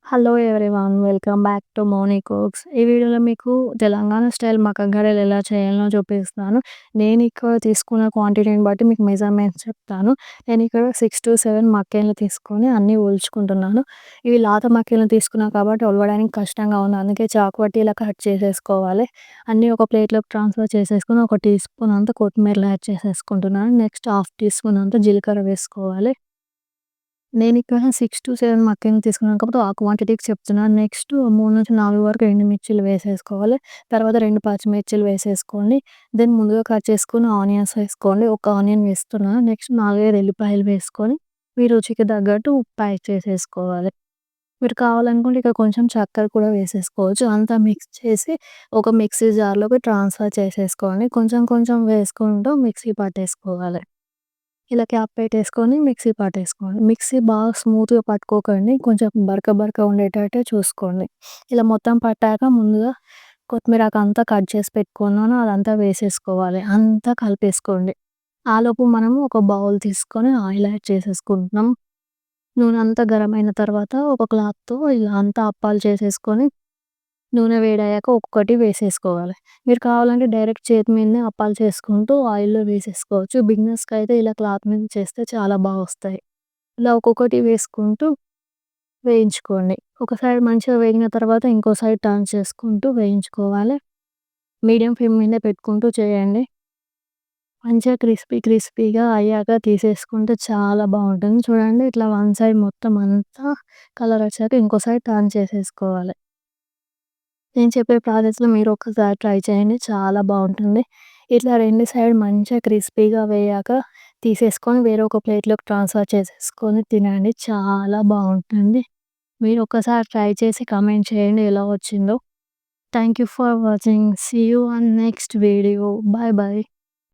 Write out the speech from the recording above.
Hello everyone. Welcome back to Moni cooks. ఈ వీడియోలో మీకు తెలంగాణ స్టైల్ మక్క గారెలు ఎలా చేయాలో చూపిస్తాను. నేను ఇక్కడ తీసుకున్న క్వాంటిటీని బట్టి మీకు మెజర్‌మెంట్స్ చెప్తాను. నేను ఇక్కడ 6-7 మక్కెన్లు తీసుకొని అన్నీ ఒలుచుకుంటున్నాను. ఇవి లేత మక్కెన్లు తీసుకున్నా కాబట్టి ఒలవడానికి కష్టంగా ఉంది. అందుకే చాకు పట్టి ఇలా కట్ చేసేసుకోవాలి. అన్నీ ఒక ప్లేట్‌లోకి ట్రాన్స్‌ఫర్ చేసేసుకొని ఒక టీ స్పూన్ అంత కొత్తిమీరలు యాడ్ చేసేసుకుంటున్నాను. నెక్స్ట్ హాఫ్ టీ స్పూన్ అంత జీలకర్ర వేసుకోవాలి. నేనిక్కడ 6-7 మక్కెన్లు తీసుకున్నాను కాబట్టి ఆ క్వాంటిటీకి చెప్తున్నాను. నెక్స్ట్ 3-4 వరకు ఎండుమిర్చిలు వేసేసుకోవాలి. తర్వాత 2 పచ్చిమిర్చిలు వేసేసుకోండి. దెన్ ముందుగా కట్ చేసుకున్న ఆనియన్స్ వేసుకోండి. ఒక ఆనియన్ వేస్తున్నాను. నెక్స్ట్ 4, 5 ఎల్లిపాయలు వేసుకొని మీ రుచికి తగ్గట్టు ఉప్పు యాడ్ చేసేసుకోవాలి. మీరు కావాలనుకుంటే ఇక్కడ కొంచెం చక్కెర కూడా వేసేసుకోవచ్చు. అంతా మిక్స్ చేసి ఒక మిక్సీ జార్‌లోకి ట్రాన్స్‌ఫర్ చేసేసుకోండి. కొంచెం కొంచెం వేసుకుంటూ మిక్సీ పట్టేసుకోవాలి. ఇలా క్యాప్ పెట్టేసుకొని మిక్సీ పట్టేసుకోండి. మిక్సీ బాగా స్మూత్‌గా పట్టుకోకండి. కొంచెం బరక బరక ఉండేటట్టే చూసుకోండి. ఇలా మొత్తం పట్టాక ముందుగా కొత్తిమీరాకు అంతా కట్ చేసి పెట్టుకున్నాను. అదంతా వేసేసుకోవాలి. అంతా కలిపేసుకోండి. ఆలోపు మనము ఒక బౌల్ తీసుకొని ఆయిల్ యాడ్ చేసేసుకుంటున్నాం. నూనె అంతా గరం అయిన తర్వాత ఒక క్లాత్‌తో ఇలా అంతా అప్పాలు చేసేసుకొని నూనె వేడయ్యాక ఒక్కొక్కటి వేసేసుకోవాలి. మీరు కావాలంటే డైరెక్ట్ చేతి మీదనే అప్పాలు చేసుకుంటూ ఆయిల్‌లో వేసేసుకోవచ్చు. బిగినర్స్‌కైతే ఇలా క్లాత్ మీద చేస్తే చాలా వస్తాయి. ఇలా ఒక్కొక్కటి వేసుకుంటూ వేయించుకోండి. ఒక సైడ్ మంచిగా వేగిన తర్వాత ఇంకో సైడ్ టర్న్ చేసుకుంటూ వేయించుకోవాలి. మీడియం ఫ్లేమ్ మీదనే పెట్టుకుంటూ చేయండి. మంచిగా క్రిస్పీగా అయ్యాక తీసేసుకుంటే చాలా బావుంటుంది. చూడండి ఇట్లా వన్ సైడ్ మొత్తం అంతా కలర్ వచ్చాక ఇంకో సైడ్ టర్న్ చేసేసుకోవాలి. నేను చెప్పే ప్రాసెస్‌లో మీరు ఒక్కసారి ట్రై చేయండి. చాలా బావుంటుంది. ఇట్లా 2 సైడ్ మంచిగా క్రిస్పీగా వేయాక తీసేసుకొని వేరే ఒక ప్లేట్‌లోకి ట్రాన్స్‌ఫర్ చేసేసుకొని తినండి. చాలా బావుంటుంది. మీరు ఒక్కసారి ట్రై చేసి కామెంట్ చేయండి ఎలా వచ్చిందో. Thank you for watching. See you on next video. Bye by.